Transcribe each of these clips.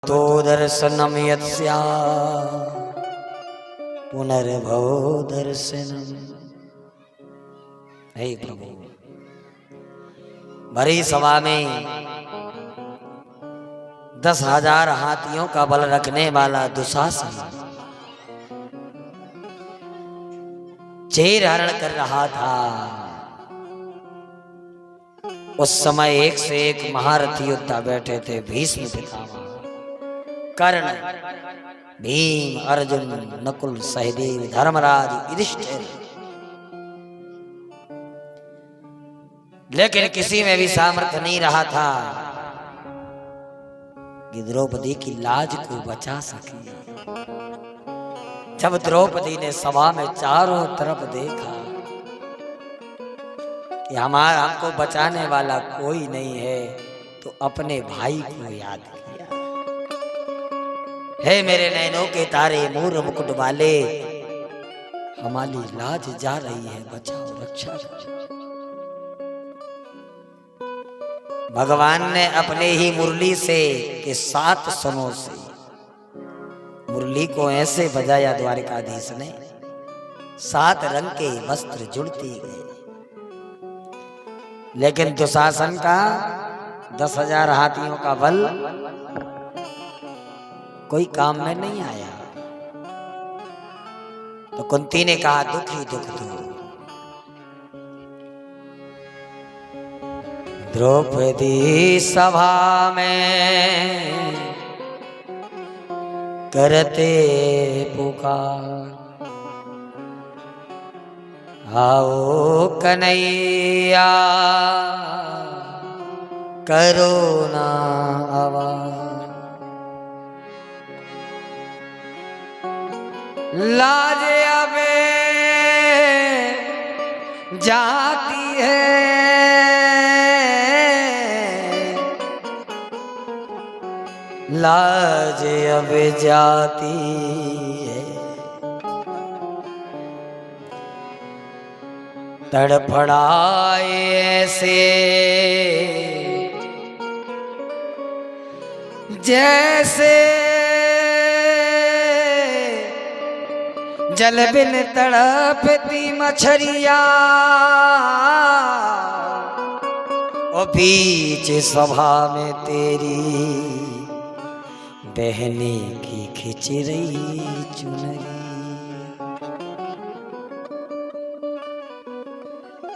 भवतो दर्शनम यत्स्या पुनर्भव दर्शनम। हे प्रभु, भरी सभा में 10,000 हाथियों का बल रखने वाला दुशासन चेर हरण कर रहा था। उस समय एक से एक महारथी योद्धा बैठे थे। भीष्म पितामह, कर्ण, भीम, अर्जुन, नकुल, सहदेव, धर्मराज, युधिष्ठिर। लेकिन किसी में भी सामर्थ्य नहीं रहा था कि द्रौपदी की लाज को बचा सके। जब द्रौपदी ने सभा में चारों तरफ देखा कि हमको बचाने वाला कोई नहीं है, तो अपने भाई को याद किया। हे मेरे नैनों के तारे, मोर मुकुट वाले, हमारी लाज जा रही है, बचाओ, रक्षा करो। भगवान ने अपने ही मुरली से के 7 स्वरों से मुरली को ऐसे बजाया, द्वारिकाधीश ने 7 रंग के वस्त्र जुड़ती गए। लेकिन दुशासन का 10,000 हाथियों का बल कोई काम में नहीं आया। तो कुंती ने कहा, दुख ही दुख दो। द्रौपदी सभा में करते पुकार, आओ कन्हैया करो ना आवाज। लाज अबे जाती है, लाज अब जाती है। तड़फड़ाए ऐसे जैसे जल बिन तड़पती मछरिया। और बीच सभा में तेरी बहने की खिंच रही चुनरी।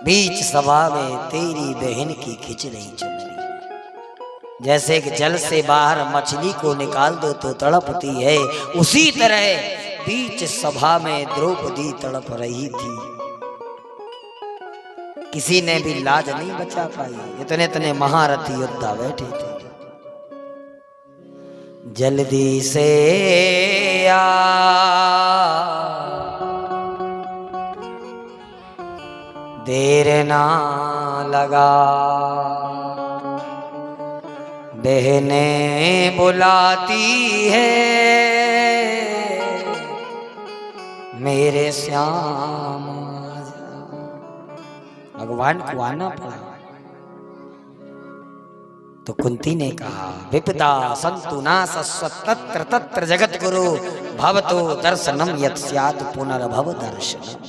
बीच सभा में तेरी बहन की खिंच रही चुनरी। जैसे कि जल से बाहर मछली को निकाल दो तो तड़पती है, उसी तरह बीच सभा में द्रौपदी तड़प रही थी। किसी ने भी लाज नहीं बचा पाई। इतने इतने महारथी योद्धा बैठे थे। जल्दी से आ, देर ना लगा, बहनें बुलाती है मेरे श्याम। भगवान को आना पड़ा। तो कुंती ने कहा, विपदा संतु नासस्व तत्र तत्र जगत गुरु भवतो दर्शनम यत् स्यात् पुनर्भव दर्शनम।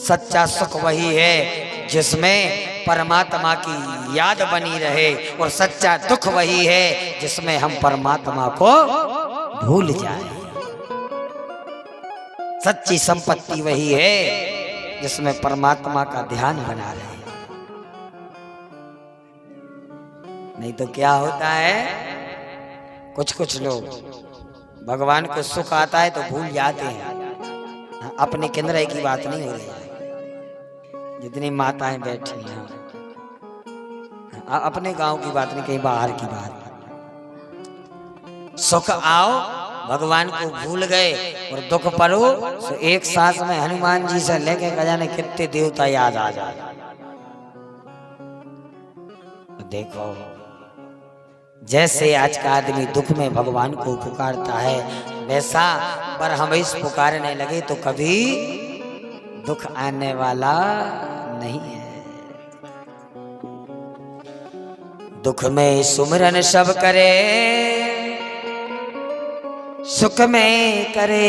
सच्चा सुख वही है जिसमें परमात्मा की याद बनी रहे, और सच्चा दुख वही है जिसमें हम परमात्मा को भूल जाएं। सच्ची संपत्ति वही है जिसमें परमात्मा का ध्यान बना रहे। नहीं तो क्या होता है, कुछ लोग भगवान को सुख आता है तो भूल जाते हैं। अपने केंद्र की बात नहीं हो रही है। जितनी माताएं बैठी हैं, अपने गांव की बात नहीं, कहीं बाहर की बात। सुख आओ भगवान को भूल गए, और दुख पड़ो तो एक सांस में हनुमान जी से लेके जाने कितने देवता याद आ जाए। देखो, जैसे आज का आदमी दुख में भगवान को पुकारता है, वैसा पर हम इस पुकारने लगे तो कभी दुख आने वाला नहीं है। दुख में सुमिरन सब करे, सुख में करे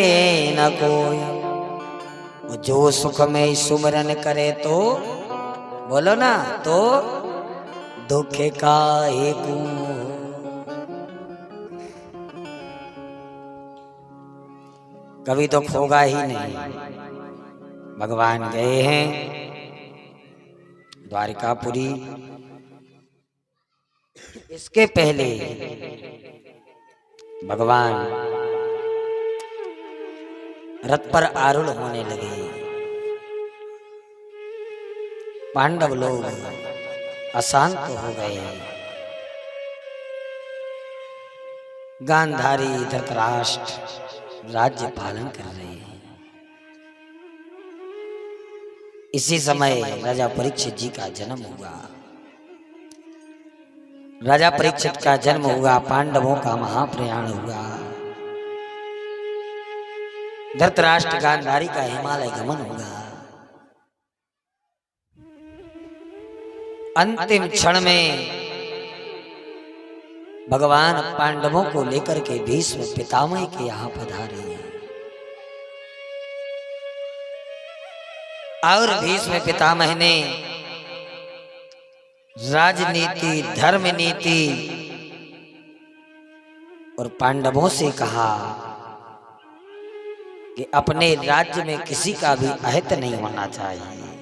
न कोई। जो सुख में सुमिरन करे तो बोलो ना, तो दुख का एक कभी दुख होगा ही नहीं। भगवान गए हैं द्वारिकापुरी, इसके पहले भगवान रथ पर आरूढ़ होने लगे। पांडव लोग अशांत हो गए। गांधारी धृतराष्ट्र राज्य पालन कर रहे हैं। इसी समय राजा परीक्षित जी का जन्म हुआ। राजा परीक्षित का जन्म हुआ, पांडवों का महाप्रयाण हुआ। धृतराष्ट्र गांधारी का हिमालय गमन हुआ। अंतिम क्षण में भगवान पांडवों को लेकर के भीष्म पितामह के यहां पधारे। और भीष्म पितामह ने राजनीति, धर्म नीति और पांडवों से कहा कि अपने राज्य में किसी का भी अहित नहीं होना चाहिए।